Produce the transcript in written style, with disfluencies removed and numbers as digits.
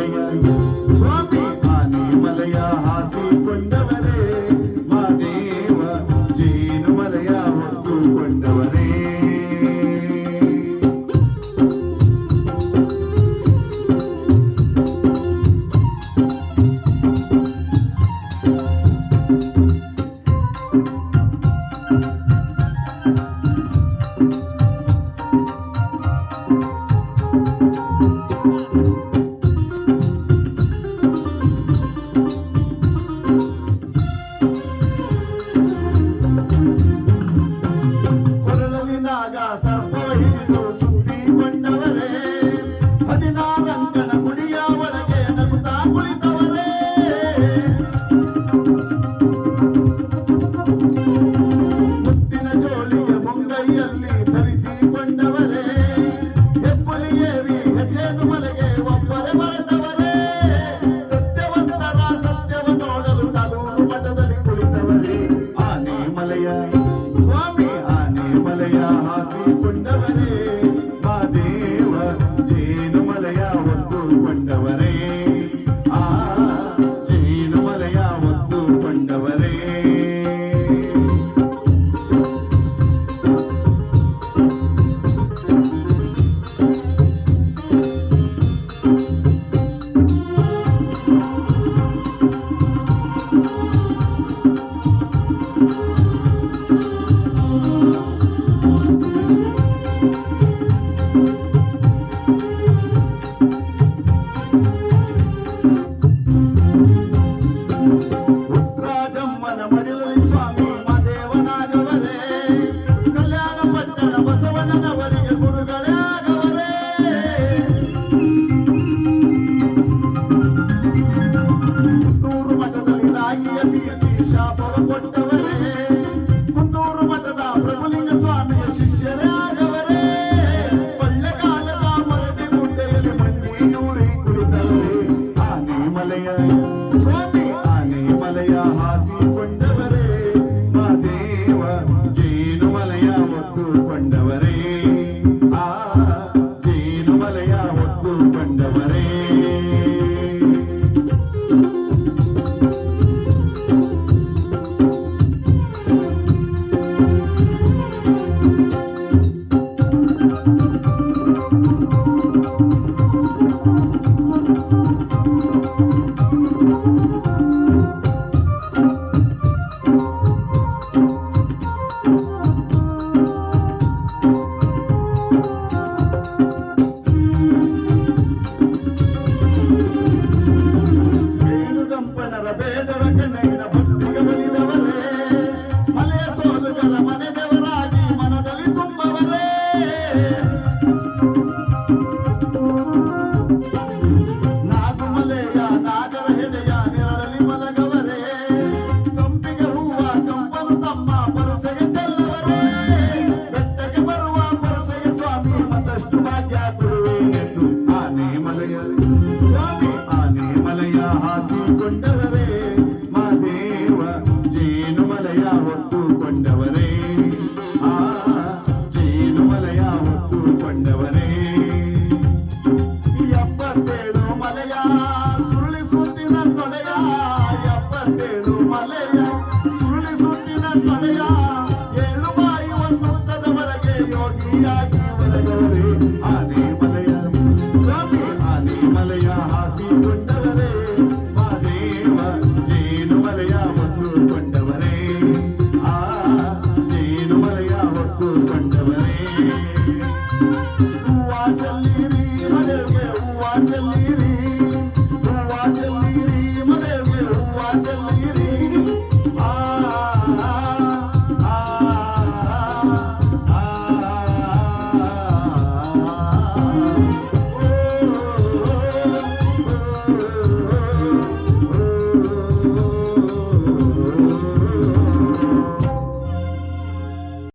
ಮಲಯ ಸ್ವಾಮಿ ಆನೆ ಮಲಯ ಹಾಸಿಕೊಂಡವರೇ ಮಾದೇವ ಜೇನು ಮಲಯ ಹೊತ್ತುಕೊಂಡವರೇ ಸ್ವಾಮಿ ಆನೆ ಮಲಯ ಹಾಸಿಕೊಂಡವರೇ ಮಾದೇವ ಜೇನು ಮಲಯ ಹೊತ್ತುಕೊಂಡವರೇ ಆ ಜೇನು ಮಲಯ ಹೊತ್ತುಕೊಂಡವರೇ ಕುಂದೂರು ಮಠದ ಪ್ರಭುಲಿಂಗ ಸ್ವಾಮಿಯ ಶಿಷ್ಯರೇ ಆಗವರೇ ಕೊಳ್ಳೆಗಾಲದ ಮರಡಿ ಗುಡ್ಡೆಯಲ್ಲಿ ಮಂಡಿಯೂರಿ ಕುಳಿತವರೇ ಆನೆ ಮಲಯ ಸ್ವಾಮಿ ಆನೆ ಮಲಯ ಹಾಸಿಕೊಂಡವರೇ ಮಾದೇವ ಜೇನು ಮಲಯ ಹೊತ್ತುಕೊಂಡವರೇ ಆ ಜೇನು ಮಲಯ ಹೊತ್ತುಕೊಂಡವರೇ ಬೇಡರ ಕಣ್ಣಿನ ಭಕ್ತಿಗೆ ಬಲಿದವರೇ ಮಲೆಯ ಸೋದಗರ ಮನೆ ದೇವರಾಗಿ ಮನದಲ್ಲಿ ತುಂಬವರೇ ನಾಗುಮಲೆಯ ನಾಗರ ಹೆಡೆಯ ನೆರಳಲ್ಲಿ ಮಲಗವರೇ ಸಂಪಿಗೆ ಹೂವ ಕಂಪನು ತಮ್ಮ ಪರಸೆಗೆ ಚೆಲ್ಲವರೇ ಬೆಟ್ಟಕ್ಕೆ ಬರುವ ಪರಸೆಗೆ ಸ್ವಾಮಿ ಮತ್ತಷ್ಟು ಭಾಗ್ಯ ಕೊಡುವೆನೆಂದು ಆನೆ ಮಲೆಯ ಸ್ವಾಮಿ ಆನೆ ಮಲೆಯ ಹಾಸಿಕೊಂಡವರೇ ಮಾದೇವ ಜೇನು ಮಲಯ ಹೊತ್ತುಕೊಂಡವರೇ ಆ ಜೇನು ಮಲಯ ಹೊತ್ತುಕೊಂಡವರೇ 77 ಮಲೆಯ ಸುರುಳಿ ಸುತ್ತಿನ ತೊಡೆಯ 77 ಮಲೆಯ ಸುರುಳಿ ಸುತ್ತಿನ ತೊಡೆಯ 7 ಬಾಯಿ ಒಂದುತ್ತದ ಒಳಗೆ ಯೋಗಿಯಾಗಿ ಒಳಗವರೇ ಆನೆ ಮಲೆಯ ಸ್ವಾಮಿ ಆನೆ ಮಲೆಯ ಹಾಸಿಕೊಂಡವರೇ ಮಾದೇವ ಜೇನು ಮಲಯ ಹೊತ್ತುಕೊಂಡವರೇ ಆ ಜೇನು ಮಲಯ ಹೊತ್ತುಕೊಂಡವರೇ